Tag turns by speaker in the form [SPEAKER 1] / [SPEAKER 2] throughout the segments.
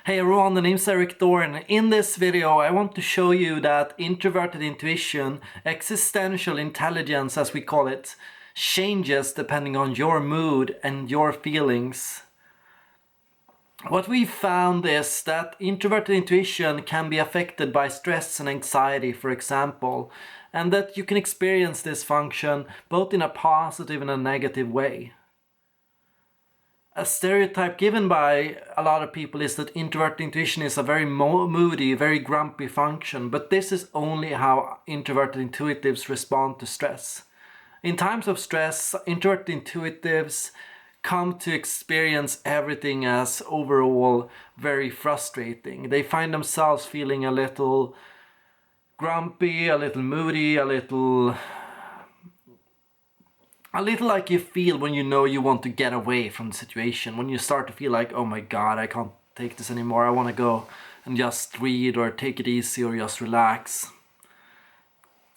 [SPEAKER 1] Hey everyone, the name's Erik Thor, and in this video I want to show you that introverted intuition, existential intelligence as we call it, changes depending on your mood and your feelings. What we found is that introverted intuition can be affected by stress and anxiety, for example, and that you can experience this function both in a positive and a negative way. A stereotype given by a lot of people is that introverted intuition is a very moody, very grumpy function, but this is only how introverted intuitives respond to stress. In times of stress, introverted intuitives come to experience everything as overall very frustrating. They find themselves feeling a little grumpy, a little moody, a little like you feel when you know you want to get away from the situation, when you start to feel like, oh my god, I can't take this anymore, I want to go and just read or take it easy or just relax.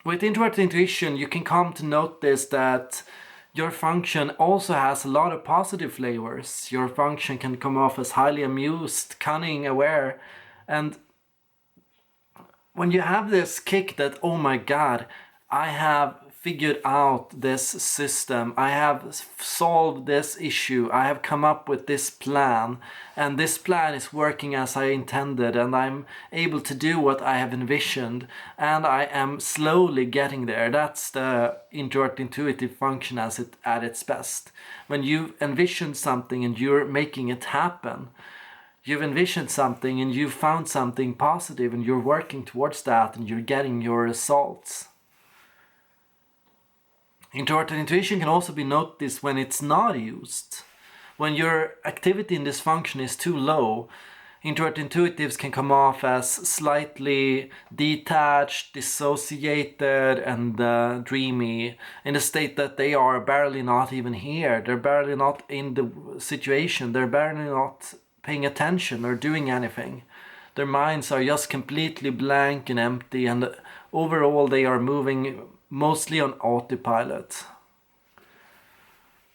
[SPEAKER 1] With introverted intuition, you can come to notice that your function also has a lot of positive flavors. Your function can come off as highly amused, cunning, aware, and when you have this kick that, oh my god, I have figured out this system, I have solved this issue, I have come up with this plan, and this plan is working as I intended, and I'm able to do what I have envisioned, and I am slowly getting there. That's the introverted intuitive function at its best. When you've envisioned something and you're making it happen, you've envisioned something and you've found something positive and you're working towards that and you're getting your results. Introverted intuition can also be noticed when it's not used. When your activity in this function is too low, introverted intuitives can come off as slightly detached, dissociated, and dreamy, in the state that they are barely not even here. They're barely not in the situation. They're barely not paying attention or doing anything. Their minds are just completely blank and empty, and overall they are moving mostly on autopilot.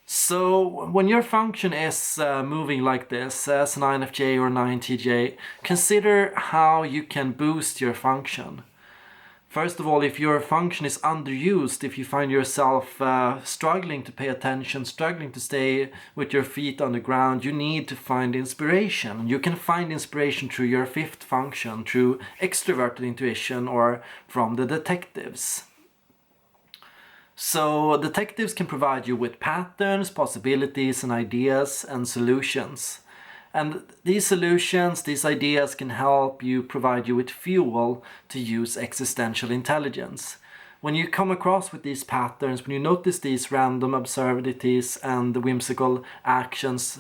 [SPEAKER 1] So when your function is moving like this, as an INFJ or an INTJ, consider how you can boost your function. First of all, if your function is underused, if you find yourself struggling to pay attention, struggling to stay with your feet on the ground, you need to find inspiration. You can find inspiration through your fifth function, through extroverted intuition, or from the detectives. So detectives can provide you with patterns, possibilities, and ideas and solutions. And these solutions, these ideas can help you, provide you with fuel to use existential intelligence. When you come across with these patterns, when you notice these random absurdities and whimsical actions,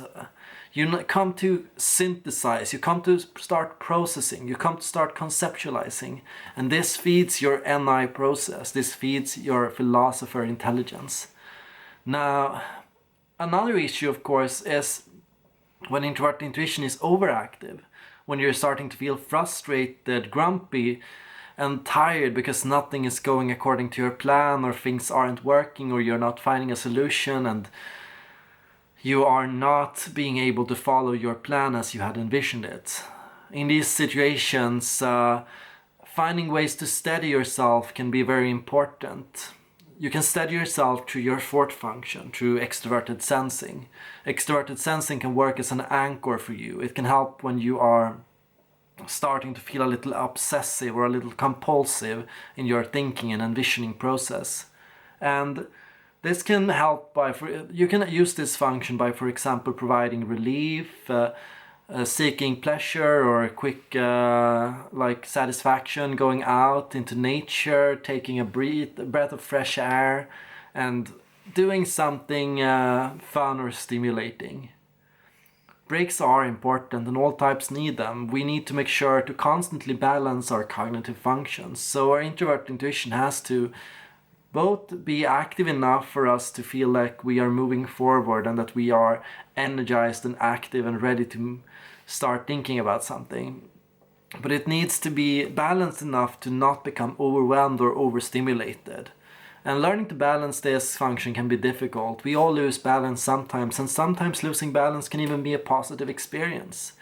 [SPEAKER 1] you come to synthesize, you come to start processing, you come to start conceptualizing, and this feeds your NI process, this feeds your philosopher intelligence. Now, another issue, of course, is when introverted intuition is overactive, when you're starting to feel frustrated, grumpy, and tired because nothing is going according to your plan, or things aren't working, or you're not finding a solution, and you are not being able to follow your plan as you had envisioned it. In these situations, finding ways to steady yourself can be very important. You can steady yourself through your fourth function, through extroverted sensing. Extroverted sensing can work as an anchor for you. It can help when you are starting to feel a little obsessive or a little compulsive in your thinking and envisioning process. And this can help you can use this function by, for example, providing relief, seeking pleasure or a quick satisfaction, going out into nature, taking a breath of fresh air, and doing something fun or stimulating. Breaks are important and all types need them. We need to make sure to constantly balance our cognitive functions. So our introverted intuition has to both be active enough for us to feel like we are moving forward and that we are energized and active and ready to start thinking about something. But it needs to be balanced enough to not become overwhelmed or overstimulated. And learning to balance this function can be difficult. We all lose balance sometimes, and sometimes losing balance can even be a positive experience.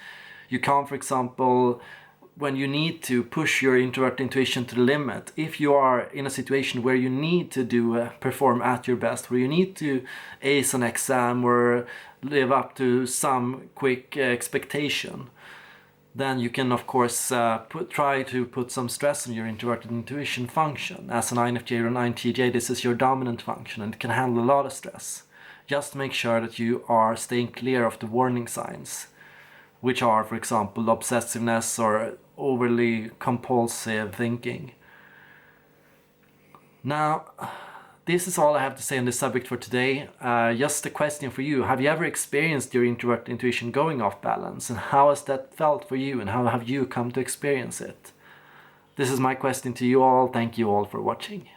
[SPEAKER 1] You can't, for example, when you need to push your introvert intuition to the limit, if you are in a situation where you need to perform at your best, where you need to ace an exam or live up to some quick expectation, then you can of course try to put some stress on your introverted intuition function. As an INFJ or an INTJ, this is your dominant function and it can handle a lot of stress. Just make sure that you are staying clear of the warning signs, which are, for example, obsessiveness or overly compulsive thinking. Now, this is all I have to say on this subject for today. Just a question for you. Have you ever experienced your introvert intuition going off balance? And how has that felt for you? And how have you come to experience it? This is my question to you all. Thank you all for watching.